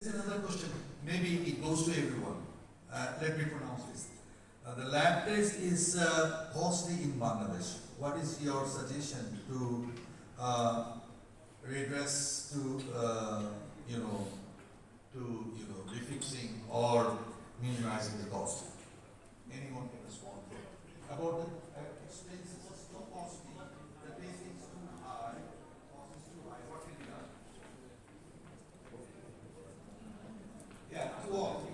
Another question, maybe it goes to everyone. Let me pronounce this. The lab test is costly in Bangladesh. What is your suggestion to redress to refixing or minimizing the cost? Anyone can respond about the expenses. It's too costly. The testing is too high. Cost is too high. What can be done? Yeah, to all.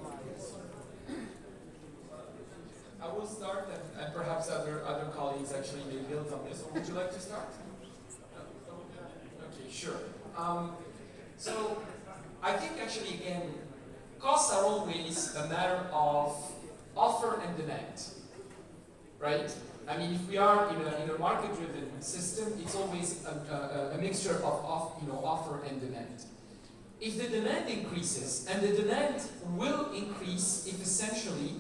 I will start, and perhaps other colleagues actually may build on this. Would you like to start? Okay, sure. So I think actually, again, costs are always a matter of offer and demand, right? I mean, if we are in a market-driven system, it's always a mixture of offer and demand. If the demand increases, and the demand will increase if essentially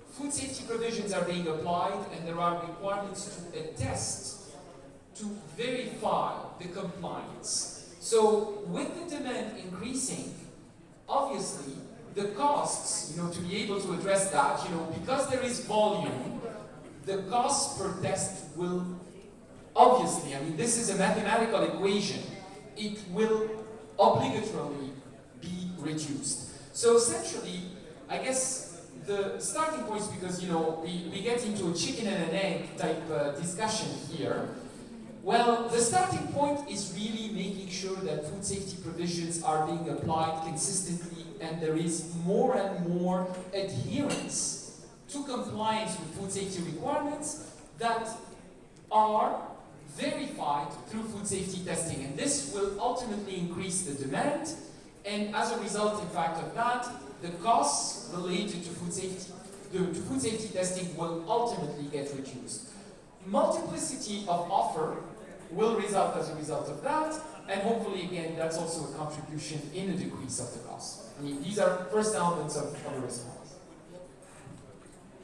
food safety provisions are being applied and there are requirements to attest, to verify the compliance. So with the demand increasing, obviously the costs, to be able to address that, because there is volume, the cost per test will obviously, I mean, this is a mathematical equation, it will obligatorily be reduced. So essentially, I guess the starting points, because we get into a chicken and an egg type discussion here. Well, the starting point is really making sure that food safety provisions are being applied consistently and there is more and more adherence to compliance with food safety requirements that are verified through food safety testing. And this will ultimately increase the demand, and as a result, in fact, of that, the costs related to food safety testing will ultimately get reduced. Multiplicity of offer will result as a result of that, and hopefully, again, that's also a contribution in a decrease of the cost. I mean, these are first elements of a response.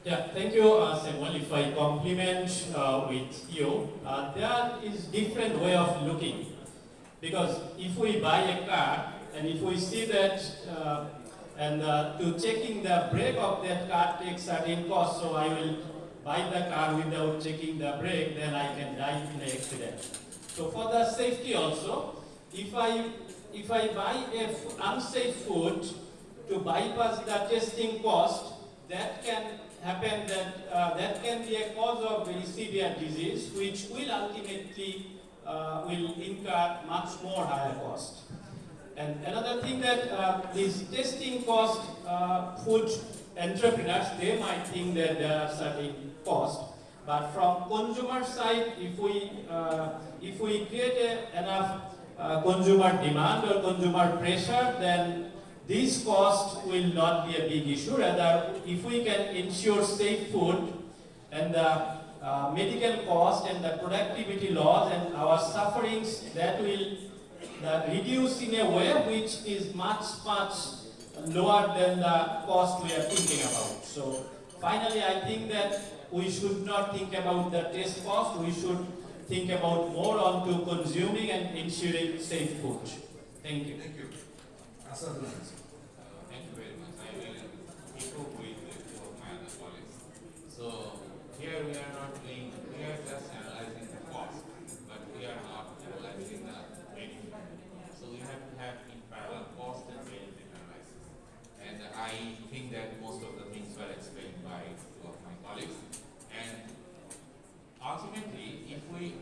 Yeah, thank you, Samuel. If I complement with you, there is different way of looking. Because if we buy a car, and if we see that, to checking the brake of that car takes certain cost, so I will buy the car without checking the brake, then I can die in an accident. So for the safety also, if I buy unsafe food to bypass the testing cost, that can happen that can be a cause of very severe disease, which will ultimately will incur much more higher cost. And another thing that this testing cost, food entrepreneurs, they might think that there are certain costs, but from consumer side, if we create enough consumer demand or consumer pressure, then this cost will not be a big issue. Rather, if we can ensure safe food and the medical cost and the productivity loss and our sufferings, that will reduce in a way which is much lower than the cost we are thinking about. So finally, I think that we should not think about the test cost. We should think about more onto consuming and ensuring safe food. Thank you. Thank you. Thank you very much. I will echo with my other colleagues. So here we are just analyzing the cost, but we are not analyzing the benefit. So we have to have in parallel cost and benefit analysis. And I think that most of the things were explained by two of my colleagues. And ultimately, if we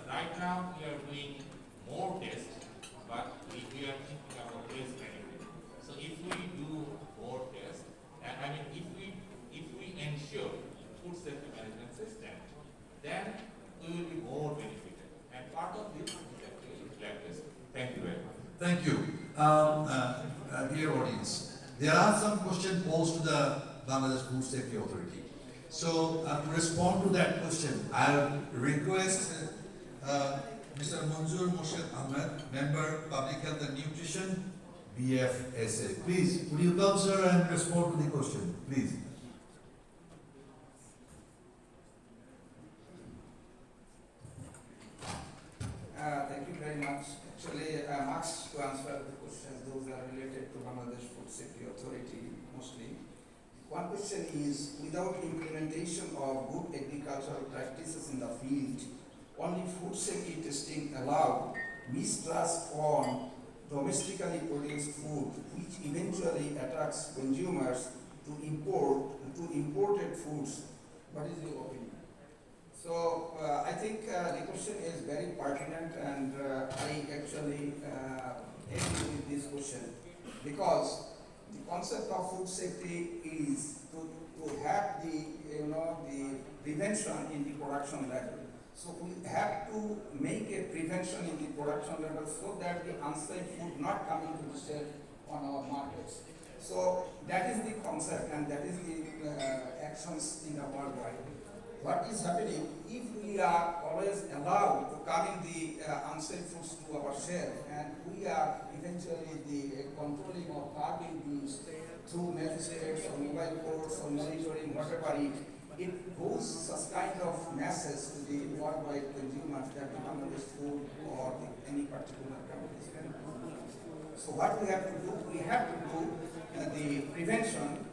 right now we are doing more tests, but we are thinking about less benefit. So if we do more tests, I mean, if we ensure food safety management system, then we will be more benefited. And part of this is actually lab testing. Thank you very much. Thank you. Dear audience, there are some questions posed to the Bangladesh Food Safety Authority. So to respond to that question, I'll request Mr. Manzoor Morshed Ahmed, Member Public Health and Nutrition, BFSA. Please, would you come, sir, and respond to the question, please? Thank you very much. Actually, Max to answer the questions, those are related to Bangladesh Safety Authority mostly. One question is, without implementation of good agricultural practices in the field, only food safety testing allowed, mistrust on domestically produced food, which eventually attracts consumers to imported foods. What is your opinion? So I think the question is very pertinent, and I actually agree with this question, because the concept of food safety is to have the the prevention in the production level. So we have to make a prevention in the production level so that the unsafe food not coming to the shelf on our markets. So that is the concept, and that is the actions in the worldwide. What is happening if we are always allowed to come in the unsafe foods to our shelf, and we are eventually the controlling or curbing these through magistrates or mobile courts or monitoring, whatever it goes such kind of message to the worldwide consumers that the Bangladesh food or any particular country is very good. So what we have to do, we have to do the prevention